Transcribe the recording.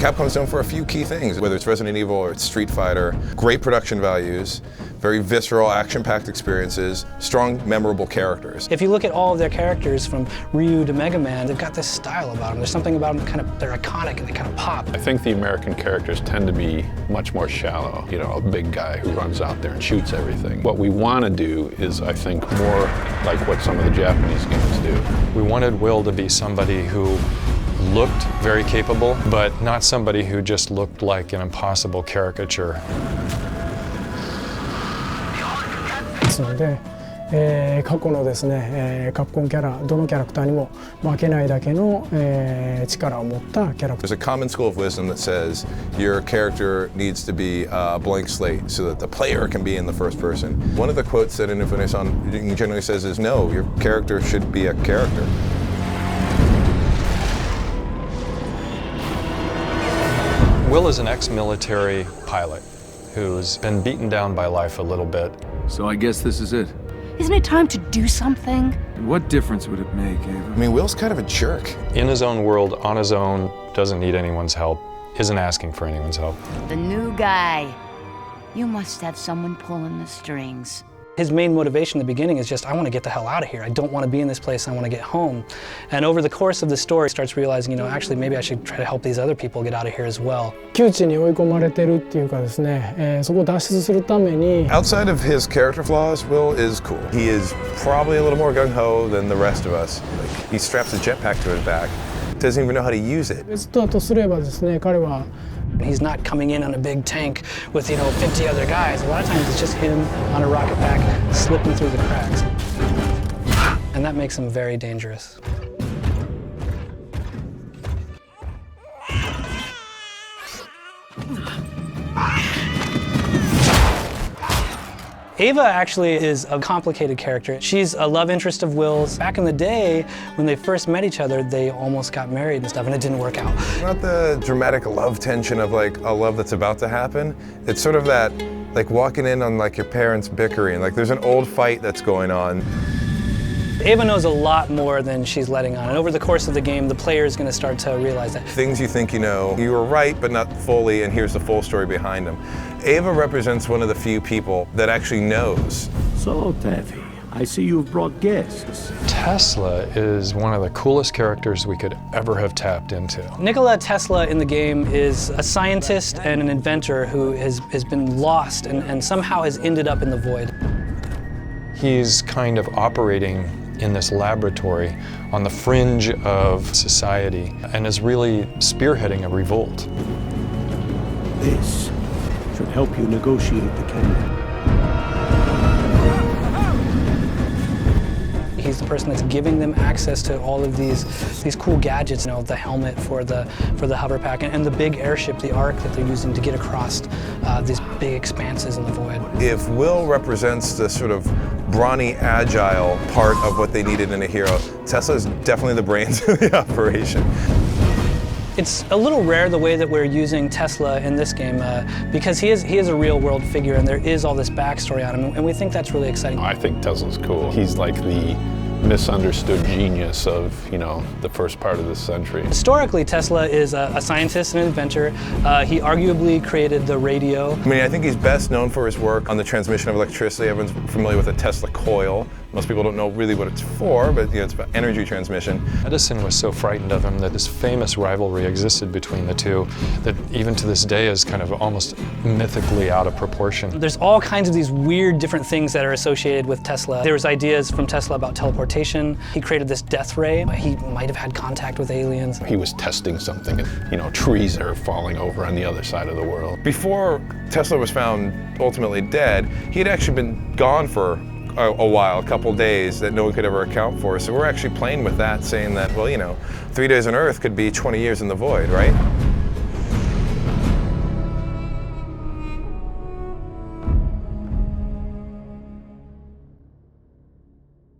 Capcom's known for a few key things, whether it's Resident Evil or it's Street Fighter. Great production values, very visceral, action-packed experiences, strong, memorable characters. If you look at all of their characters from Ryu to Mega Man, they've got this style about them. There's something about them they're iconic and they kind of pop. I think the American characters tend to be much more shallow. You know, a big guy who runs out there and shoots everything. What we want to do is, I think, more like what some of the Japanese games do. We wanted Will to be somebody who looked very capable, but not somebody who just looked like an impossible caricature. ですので、過去のですね、カプコンキャラ、どのキャラクターにも負けないだけの、力を持ったキャラクター。 There's a common school of wisdom that says your character needs to be a blank slate so that the player can be in the first person. One of the quotes that Inafune-san generally says is, no, your character should be a character. Will is an ex-military pilot who's been beaten down by life a little bit. So I guess this is it. Isn't it time to do something? What difference would it make, Ava? I mean, Will's kind of a jerk. In his own world, on his own, doesn't need anyone's help, isn't asking for anyone's help. The new guy. You must have someone pulling the strings. His main motivation in the beginning is just, I want to get the hell out of here. I don't want to be in this place, I want to get home. And over the course of the story, he starts realizing, you know, actually maybe I should try to help these other people get out of here as well. 窮地に追い込まれてるっていうかですね、そこを脱出するために Outside of his character flaws, Will is cool. He is probably a little more gung-ho than the rest of us. Like, he straps a jetpack to his back, doesn't even know how to use it. ベストだとすればですね、彼は He's not coming in on a big tank with, you know, 50 other guys. A lot of times it's just him on a rocket pack slipping through the cracks. And that makes him very dangerous. Ava actually is a complicated character. She's a love interest of Will's. Back in the day, when they first met each other, they almost got married and stuff, and it didn't work out. Not the dramatic love tension of like a love that's about to happen. It's sort of that, like walking in on like your parents bickering. Like there's an old fight that's going on. Ava knows a lot more than she's letting on, and over the course of the game, the player is going to start to realize that. Things you think you know, you were right, but not fully, and here's the full story behind them. Ava represents one of the few people that actually knows. So, Taffy, I see you've brought guests. Tesla is one of the coolest characters we could ever have tapped into. Nikola Tesla in the game is a scientist and an inventor who has been lost and somehow has ended up in the void. He's kind of operating in this laboratory on the fringe of society and is really spearheading a revolt. This should help you negotiate the kingdom. He's the person that's giving them access to all of these cool gadgets, you know, the helmet for the hover pack and the big airship, the Ark that they're using to get across these big expanses in the void. If Will represents the sort of brawny, agile part of what they needed in a hero, Tesla is definitely the brains of the operation. It's a little rare the way that we're using Tesla in this game because he is a real world figure and there is all this backstory on him, and we think that's really exciting. I think Tesla's cool. He's like the misunderstood genius of, you know, the first part of this century. Historically, Tesla is a scientist and an inventor. He arguably created the radio. I mean, I think he's best known for his work on the transmission of electricity. Everyone's familiar with the Tesla coil. Most people don't know really what it's for, but you know, it's about energy transmission. Edison was so frightened of him that this famous rivalry existed between the two that even to this day is kind of almost mythically out of proportion. There's all kinds of these weird different things that are associated with Tesla. There was ideas from Tesla about teleportation. He created this death ray. He might have had contact with aliens. He was testing something, and, you know, trees are falling over on the other side of the world. Before Tesla was found ultimately dead, he had actually been gone for a while, a couple days that no one could ever account for. So we're actually playing with that, saying that, well, you know, 3 days on Earth could be 20 years in the void, right?